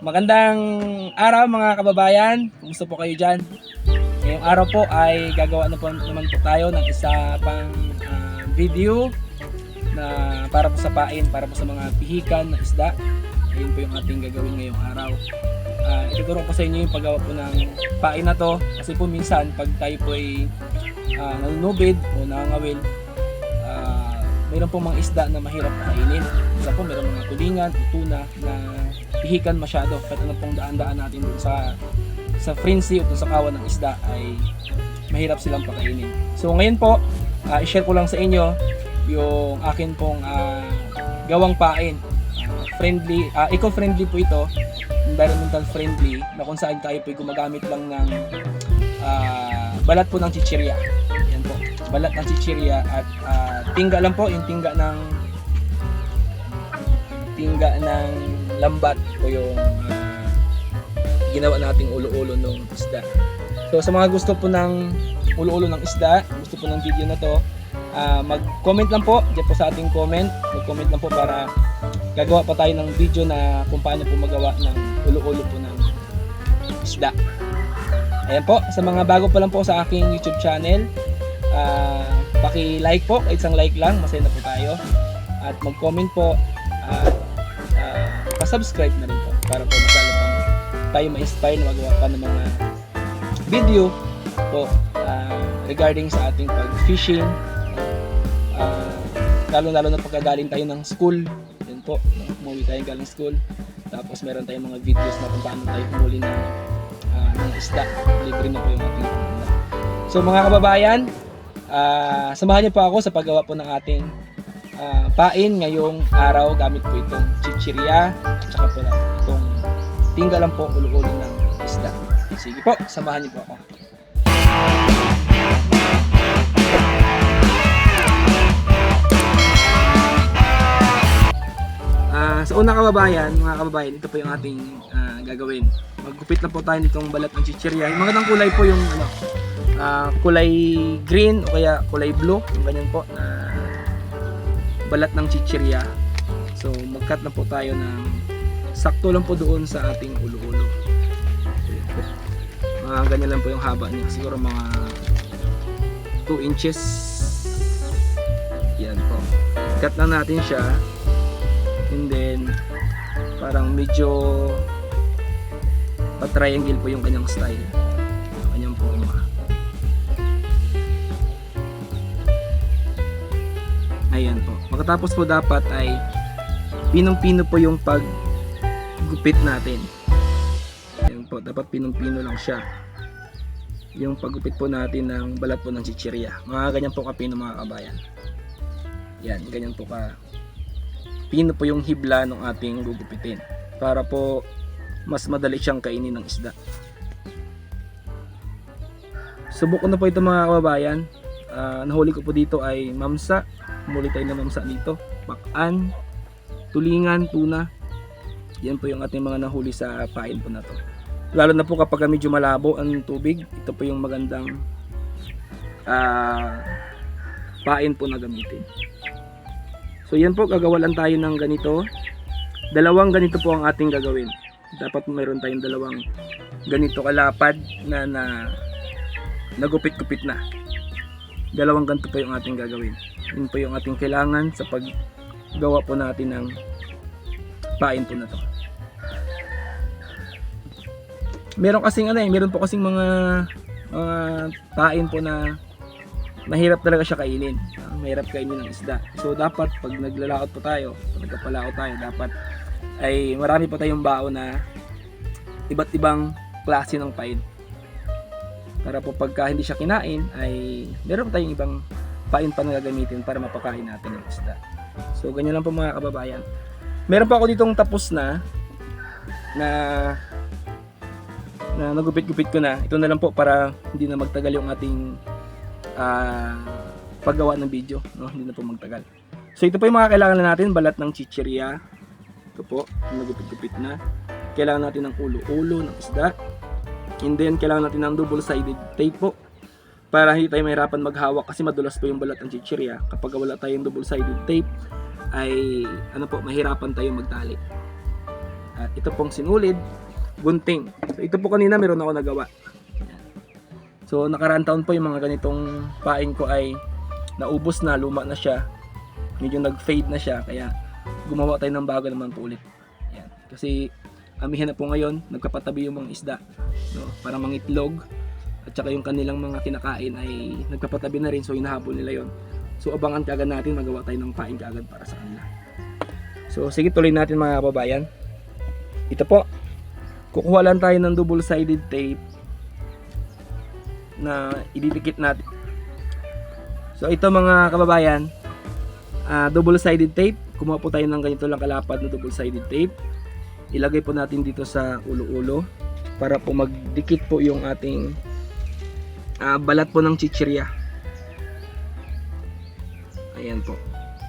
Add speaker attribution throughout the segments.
Speaker 1: Magandang araw mga kababayan. Kumusta po kayo dyan? Ngayong araw po ay gagawa na po naman po tayo ng isa pang video na para po sa pain, para po sa mga pihikan na isda. Ayun po yung ating gagawin ngayong araw. Ituturo ko sa inyo yung paggawa po ng pain na to kasi po minsan pag tayo po ay nanunubid o nangangawil, mayroon po mga isda na mahirap kainin. Isa po mayroon mga tulingan o tuna na pihikan masyado kahit ano pong daan-daan natin dun sa frenzy o dun sa kawan ng isda ay mahirap silang pakainin. So ngayon po, i-share ko lang sa inyo yung akin pong gawang pain. Friendly, eco-friendly po ito, environmental friendly, na kung saan tayo po gumagamit lang ng balat po ng chichirya. Yan po, balat ng chichirya at tingga lang po, yung tingga ng lambat o yung ginawa nating ulo-ulo ng isda. So sa mga gusto po ng ulo-ulo ng isda, gusto po ng video na to, mag-comment lang po diyan po sa ating comment. Mag-comment lang po para gagawa pa tayo ng video na kung paano po magawa ng ulo-ulo po ng isda. Ayan po, sa mga bago pa lang po sa aking YouTube channel, paki-like po, kahit isang like lang, masaya na po tayo. At mag-comment po at pa-subscribe na rin po para po masalo pang tayo ma-inspire na magawa pa ng mga video po regarding sa ating pag-fishing, lalo-lalo na pagkagaling tayo ng school. Yan po, umuwi tayo galing school, tapos meron tayong mga videos na kung paano tayo humuli ng isda. Libre na po yung ating isda. So mga kababayan, samahan niyo po ako sa paggawa po ng ating pain ngayong araw gamit po itong chichirya at saka po itong tingga lang po ulo-ulo ng isda. Sige po, samahan niyo po ako. Sa unang mga kababayan, ito po yung ating gagawin. Maggupit lang po tayo nitong balat ng chichirya. Yung magandang kulay po yung kulay green o kaya kulay blue, yung ganyan po na balat ng chichirya. So mag-cut na po tayo ng sakto lang po doon sa ating ulo-ulo. Ganyan lang po yung haba niya, siguro mga 2 inches. Yan po, cut lang natin siya, and then parang medyo pa-triangle po yung kanyang style. Ganyan po ayan po. Pagkatapos po dapat ay pinong-pino po yung paggupit natin. Ayan po, dapat pinong-pino lang siya yung paggupit po natin ng balat po ng chichirya. Mga ganyan po kapino mga kabayan. Yan, ganyan po ka pino po yung hibla ng ating gugupitin para po mas madali siyang kainin ng isda. Subok ko na po ito mga kababayan. Nahuli ko po dito ay mamsa. Muli tayo na mamsa dito, bakan, tulingan, tuna. Yan po yung ating mga nahuli sa pain po na to. Lalo na po kapag medyo malabo ang tubig, ito po yung magandang pain po na gamitin. So yan po, gagawa lang tayo ng ganito. Dalawang ganito po ang ating gagawin. Dapat mayroon tayong dalawang ganito kalapad na nagupit-gupit na. Dalawang ganito po yung ating gagawin. Yun po yung ating kailangan sa paggawa po natin ng pain po na to. Meron po kasing mga pain po na mahirap talaga siya kainin. Mahirap kainin ng isda. So dapat pag naglalaot po tayo, pag nagpapalaot tayo, dapat ay marami po tayong baon na iba't ibang klase ng pain. Para po pagka hindi siya kinain ay meron tayong ibang pain pa na gagamitin para mapakain natin ng isda. So ganyan lang po mga kababayan. Meron pa ako ditong tapos na nagupit-gupit ko na. Ito na lang po para hindi na magtagal yung ating paggawa ng video, no? Hindi na po magtagal. So ito po yung mga kailangan natin, balat ng chichirya. Ito po, nagupit-gupit na. Kailangan natin ng ulo-ulo ng isda. And then kailangan natin ng double-sided tape po para hindi tayo mahirapan maghawak kasi madulas po yung balat ng chichirya. Kapag wala tayong double-sided tape ay mahirapan tayo magtali. At ito pong sinulid, gunting. So ito po kanina meron ako nagawa. So nakaraan taon po yung mga ganitong pain ko ay naubos na, luma na siya. Medyo nag-fade na siya, kaya gumawa tayo ng bago naman po ulit. Yan. Kasi amihan na po ngayon, nagkapatabi yung mga isda, no? Para mangitlog. At saka yung kanilang mga kinakain ay nagpapatabi na rin, so hinahabol nila yon. So abangan kaagad natin, magawa tayo ng pain kaagad para sa kanila. So sige, tuloy natin mga kababayan. Ito po, kukuha lang tayo ng double-sided tape na ididikit natin. So ito mga kababayan, double-sided tape. Kumuha po tayo ng ganito lang kalapad na double-sided tape. Ilagay po natin dito sa ulo-ulo para po magdikit po yung ating balat po ng chichirya. Ayan po,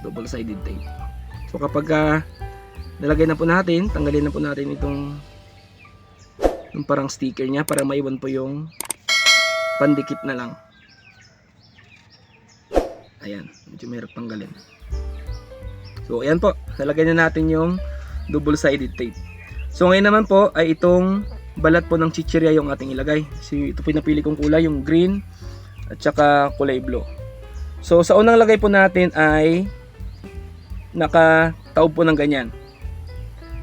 Speaker 1: double-sided tape. So kapag nalagay na po natin, tanggalin na po natin itong yung parang sticker niya para maiwan po yung pandikit na lang. Ayan, medyo mahirap tanggalin. So ayan po, nalagay na natin yung double-sided tape. So ngayon naman po ay itong balat po ng chichirya yung ating ilagay. So ito po pinapili kong kulay, yung green at saka kulay blue. So sa unang lagay po natin ay nakataob po ng ganyan.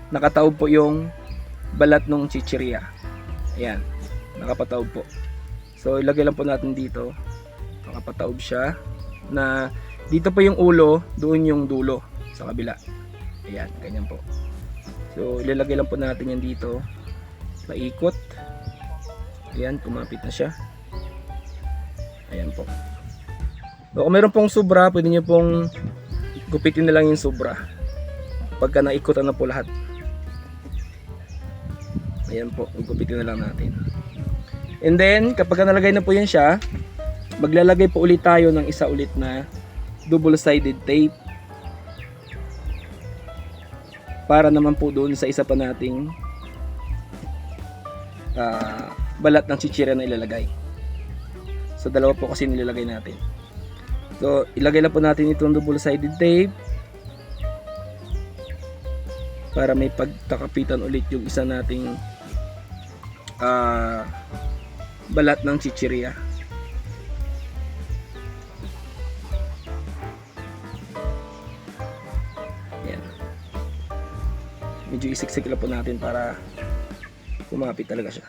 Speaker 1: Nakataob po yung balat ng chichirya. Ayan, nakapataob po. So ilagay lang po natin dito. Nakapataob siya na dito po yung ulo, doon yung dulo sa kabila. Ayan, ganyan po. So ilalagay lang po natin yan dito. Paikot. Ayan, kumapit na siya. Ayan po. So kung meron pong sobra, pwede nyo pong gupitin na lang yung sobra pagka naikutan na po lahat. Ayan po, gupitin na lang natin. And then, kapag nalagay na po yan siya, maglalagay po ulit tayo ng isa ulit na double-sided tape para naman po doon sa isa pa nating balat ng chichirya na ilalagay. So dalawa po kasi nilalagay natin. So ilagay lang po natin itong double-sided tape para may pagkakapitan ulit yung isa nating balat ng chichirya. Ayan. Medyo isiksik lang po natin para kumapit talaga siya.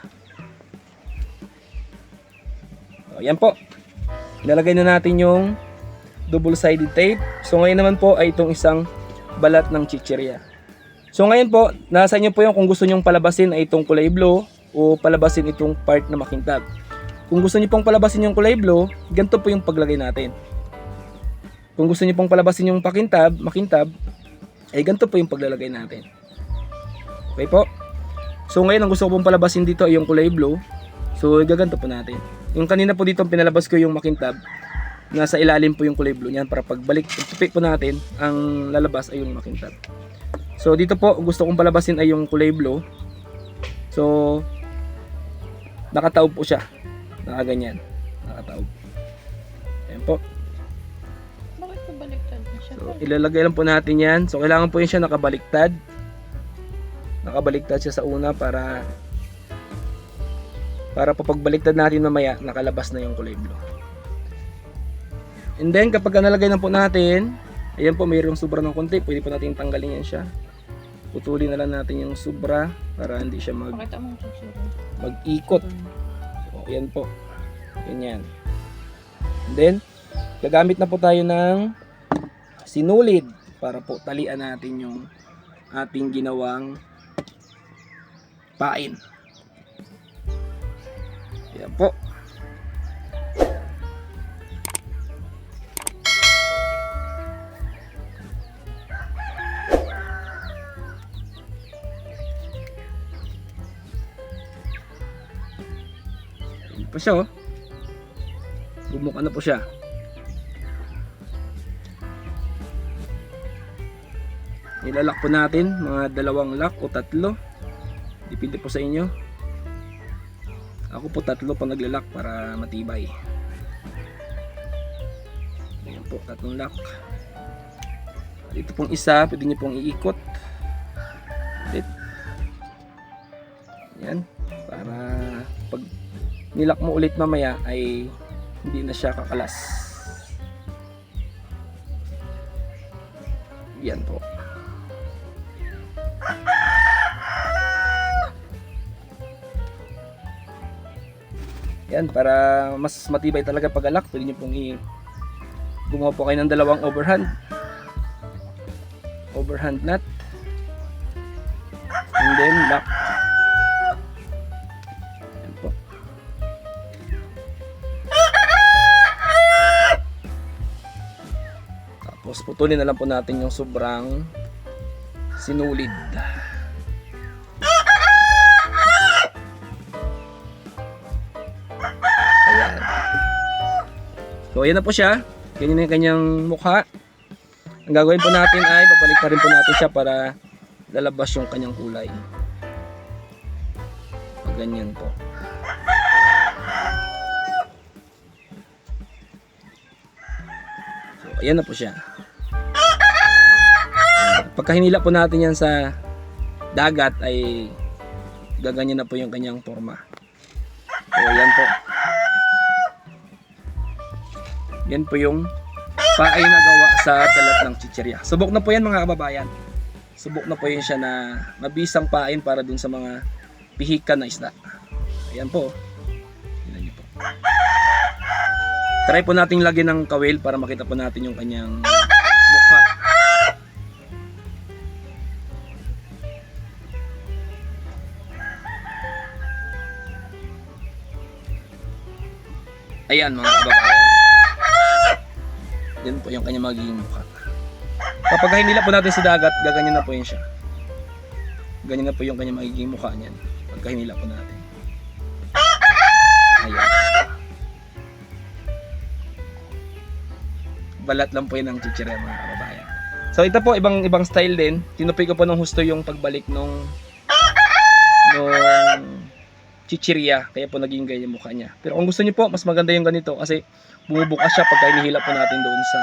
Speaker 1: Ayan po. Ilalagay na natin yung double-sided tape. So ngayon naman po ay itong isang balat ng chichirya. So ngayon po, nasa inyo po yung kung gusto nyong palabasin ay itong kulay blue o palabasin itong part na makintab. Kung gusto niyo pong palabasin yung kulay blue, ganito po yung paglagay natin. Kung gusto niyo pong palabasin yung makintab, ay ganito po yung paglalagay natin. Okay po? So ngayon ang gusto ko pong palabasin dito ay yung kulay blue. So gaganto po natin. Yung kanina po dito pinalabas ko yung makintab, nasa ilalim po yung kulay blue niyan para pagbalik, pagtupik po natin, ang lalabas ay yung makintab. So dito po gusto kong palabasin ay yung kulay blue. So nakataob po siya. Nakaganyan. Nakataob. Ayan po.
Speaker 2: Bakit po baliktad na siya?
Speaker 1: So ilalagay lang po natin yan. So kailangan po yun siya nakabaliktad. Nakabaliktad siya sa una para po pagbaliktad natin mamaya nakalabas na yung kulay blue. And then kapag nalagay na po natin, ayan po mayroong sobra ng konti, pwede po natin tanggalin yan siya. Putulin na lang natin yung sobra para hindi siya
Speaker 2: Pakita mo yung
Speaker 1: mag-ikot. So ayan po. Ganyan. And then gagamit na po tayo ng sinulid para po talian natin yung ating ginawang pain. Ayan po. Ayan po siya, oh. Bumuka na po siya. Ilalak po natin mga 2 lock o 3. Depende po sa inyo. Ako po 3 pa naglalak para matibay. Ayan po, 3 lock. Ito pong isa, pwede nyo pong iikot. Ulit. Yan, para pag nilak mo ulit mamaya ay hindi na siya kakalas. Yan po. Yan, para mas matibay talaga pag-alak, pwede nyo pong gumawa po kayo ng dalawang overhand nut, and then lock. Yan po. Tapos putulin na lang po natin yung sobrang sinulid. Ayan. So ayan na po siya. Ganyan na yung kanyang mukha. Ang gagawin po natin ay babalik na rin po natin siya para lalabas yung kanyang kulay. Pag ganyan po. So ayan na po siya. Pagka hinila po natin yan sa dagat ay gaganyan na po yung kanyang forma. So ayan po. Yan po yung paay na gawa sa balat ng chichirya. Subok na po yan mga kababayan. Subok na po yun siya na mabisang pain para dun sa mga pihikan na isda. Ayan po. Tingnan niyo po. Try po nating lagyan ng kawil para makita po natin yung kanyang mukha. Ayan mga kababayan. Yan po yung kanya magiging mukha. Kapag hinila po natin sa dagat, gaganyan na po yun siya. Ganyan na po yung kanya magiging mukha niyan. Pagka hinila po natin. Ayan. Balat lang po yun ng chichirya mga kababayan. So ito po, ibang style din. Tinupi ko po ng husto yung pagbalik nung chichirya. Kaya po naging ganyan yung mukha niya. Pero kung gusto niyo po, mas maganda yung ganito kasi bumubukas siya pagka hinihila po natin doon sa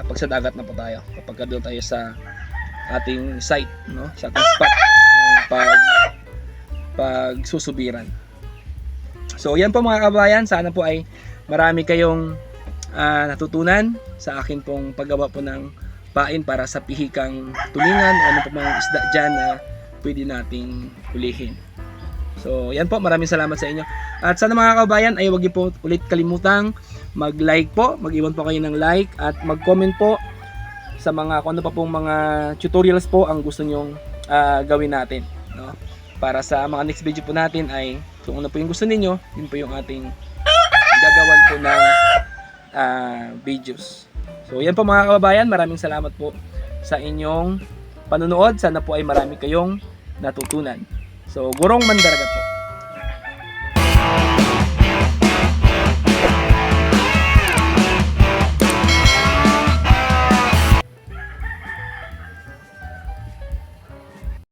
Speaker 1: pag sa dagat na po tayo. Kapag doon tayo sa ating site, no? Sa ating spot ng pagsusubiran. So yan po mga kabayan, sana po ay marami kayong natutunan sa akin pong paggawa po ng pain para sa pihikang tulingan o ano po mga isda dyan na pwede nating hulihin. So yan po, maraming salamat sa inyo. At sana mga kabayan ay huwag niyo po ulit kalimutang mag-like po, mag-iwan po kayo ng like at mag-comment po sa mga kung ano pa pong mga tutorials po ang gusto nyong gawin natin, no? Para sa mga next video po natin ay kung ano po yung gusto ninyo, yun po yung ating gagawan po na videos. So yan po mga kababayan, maraming salamat po sa inyong panonood. Sana po ay marami kayong natutunan. So Gurong Mandaragat po.